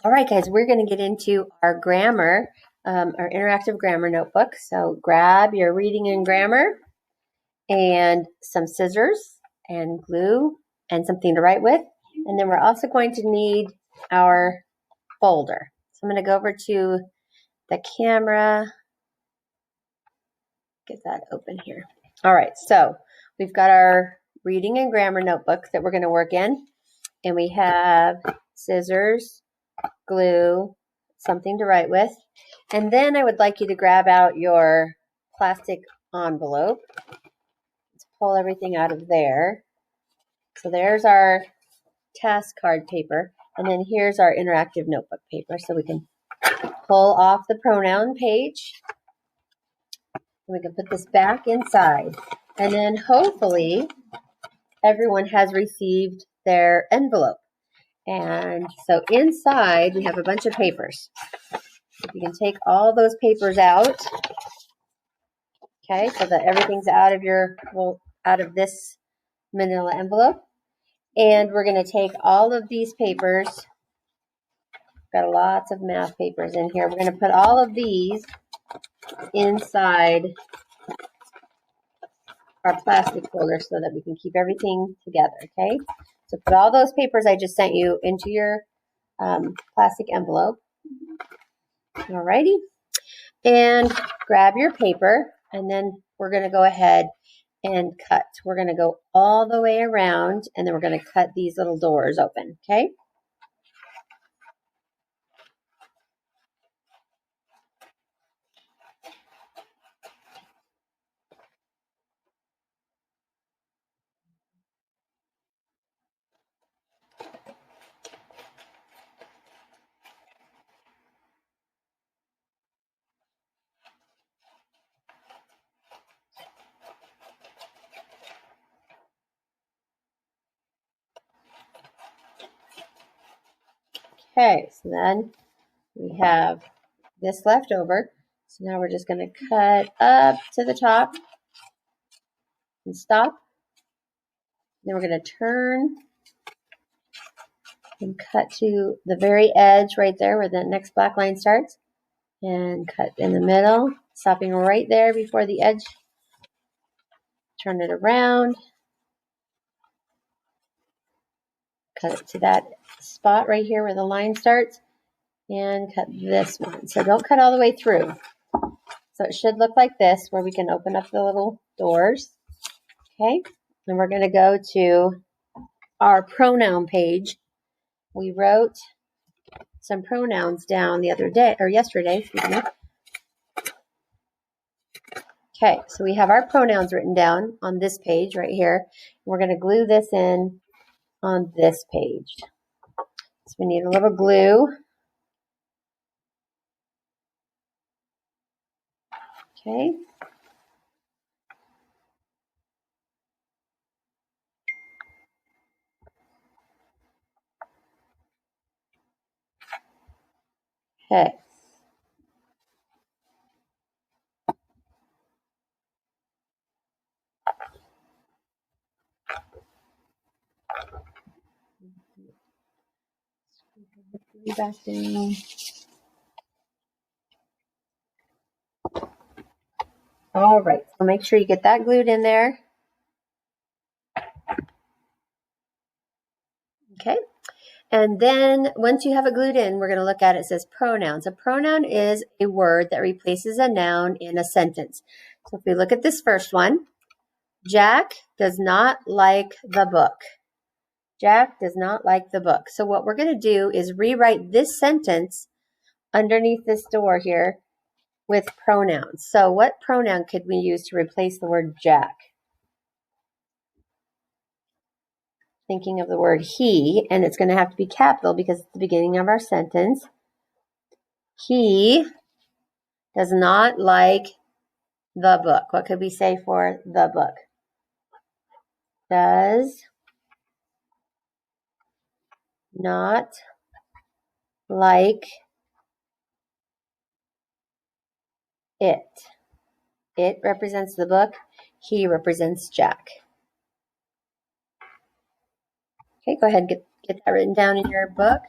All right, guys, we're going to get into our grammar, our interactive grammar notebook. So grab your reading and grammar and some scissors and glue and something to write with. And then we're also going to need our folder. So I'm going to go over to the camera, get that open here. All right, so we've got our reading and grammar notebook that we're going to work in. And we have scissors, glue, something to write with. And then I would like you to grab out your plastic envelope. Let's pull everything out of there. So there's our task card paper. And then here's our interactive notebook paper. So we can pull off the pronoun page. And we can put this back inside. And then hopefully everyone has received their envelope. And so inside we have a bunch of papers. You can take all those papers out, okay, so that everything's out of this manila envelope. And we're going to take all of these papers. Got lots of math papers in here. We're going to put all of these inside our plastic folder so that we can keep everything together, okay? So put all those papers I just sent you into your plastic envelope. Alrighty. And grab your paper, and then we're going to go ahead and cut. We're going to go all the way around, and then we're going to cut these little doors open, okay? Okay, so then we have this left over. So now we're just going to cut up to the top and stop. Then we're going to turn and cut to the very edge right there where the next black line starts. And cut in the middle, stopping right there before the edge. Turn it around. Cut it to that spot right here where the line starts. And cut this one. So don't cut all the way through. So it should look like this, where we can open up the little doors. Okay, and we're going to go to our pronoun page. We wrote some pronouns down the other day, or yesterday, excuse me. Okay, so we have our pronouns written down on this page right here. We're going to glue this in on this page. So we need a little glue. Okay. Okay. Back down. All right, so make sure you get that glued in there. Okay, and then once you have it glued in, we're going to look at it. It says pronouns. A pronoun is a word that replaces a noun in a sentence. So if we look at this first one, Jack does not like the book. Jack does not like the book. So what we're going to do is rewrite this sentence underneath this door here with pronouns. So what pronoun could we use to replace the word Jack? Thinking of the word he, and it's going to have to be capital because it's the beginning of our sentence. He does not like the book. What could we say for the book? Does not like it. It represents the book. He represents Jack. Okay, go ahead and get that written down in your book.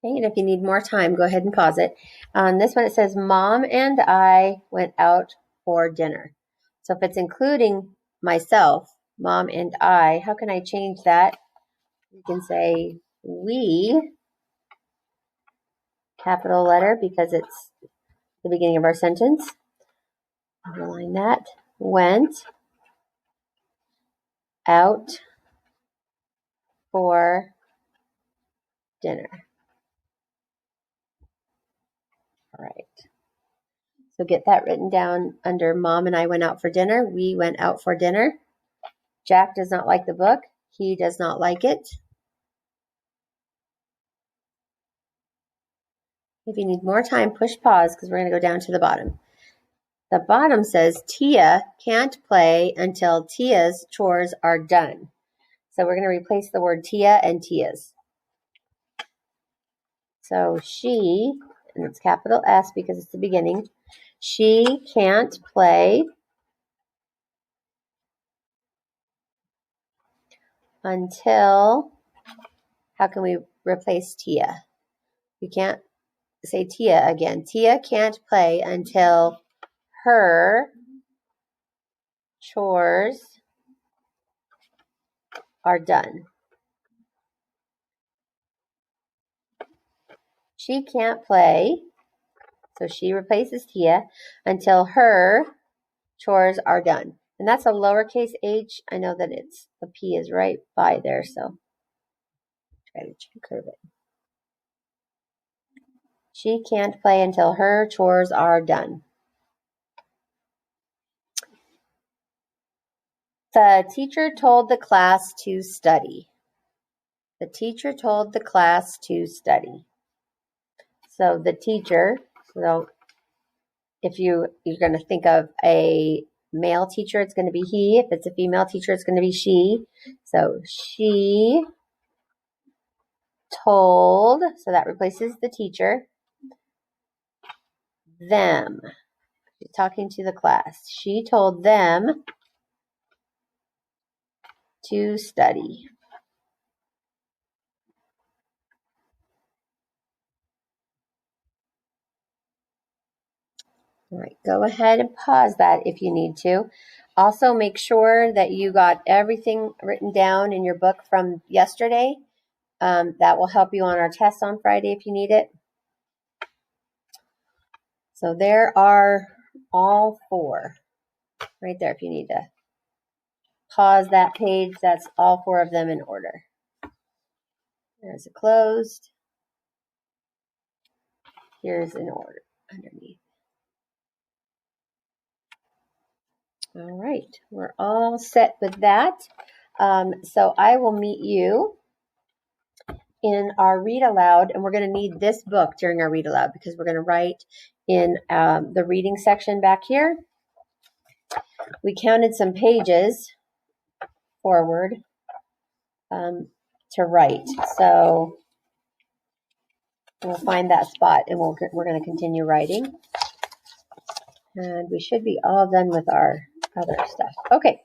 Okay, and if you need more time, go ahead and pause it. On this one, it says, Mom and I went out for dinner. So if it's including myself, Mom and I, how can I change that? You can say we, capital letter, because it's the beginning of our sentence. Underline that. Went out for dinner. All right. So get that written down under Mom and I went out for dinner. We went out for dinner. Jack does not like the book. He does not like it. If you need more time, push pause because we're going to go down to the bottom. The bottom says Tia can't play until Tia's chores are done. So we're going to replace the word Tia and Tia's. So she, and it's capital S because it's the beginning, she can't play until, how can we replace Tia? We can't say Tia again. Tia can't play until her chores are done. She can't play, so she replaces Tia, until her chores are done. And that's a lowercase h. I know that it's, the P is right by there, so try to curve it. She can't play until her chores are done. The teacher told the class to study. The teacher told the class to study. So the teacher, so if you're going to think of a male teacher, it's going to be he. If it's a female teacher, it's going to be she. So she told, so that replaces the teacher, them. She's talking to the class. She told them to study. All right, go ahead and pause that if you need to. Also, make sure that you got everything written down in your book from yesterday. That will help you on our test on Friday if you need it. So there are all 4 right there. If you need to pause that page, that's all 4 of them in order. There's a closed. Here's an order underneath. All right, we're all set with that. So I will meet you in our read aloud, and we're going to need this book during our read aloud because we're going to write in the reading section back here. We counted some pages forward to write, so we'll find that spot and we're going to continue writing, and we should be all done with our other stuff. Okay,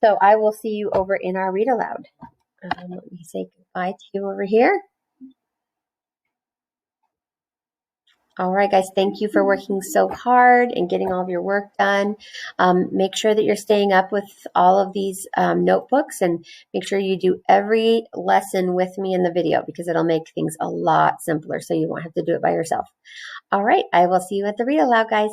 so I will see you over in our read aloud. Let me say goodbye to you over here. All right, guys, thank you for working so hard and getting all of your work done. Make sure that you're staying up with all of these notebooks, and make sure you do every lesson with me in the video because it'll make things a lot simpler so you won't have to do it by yourself. All right, I will see you at the read aloud, guys.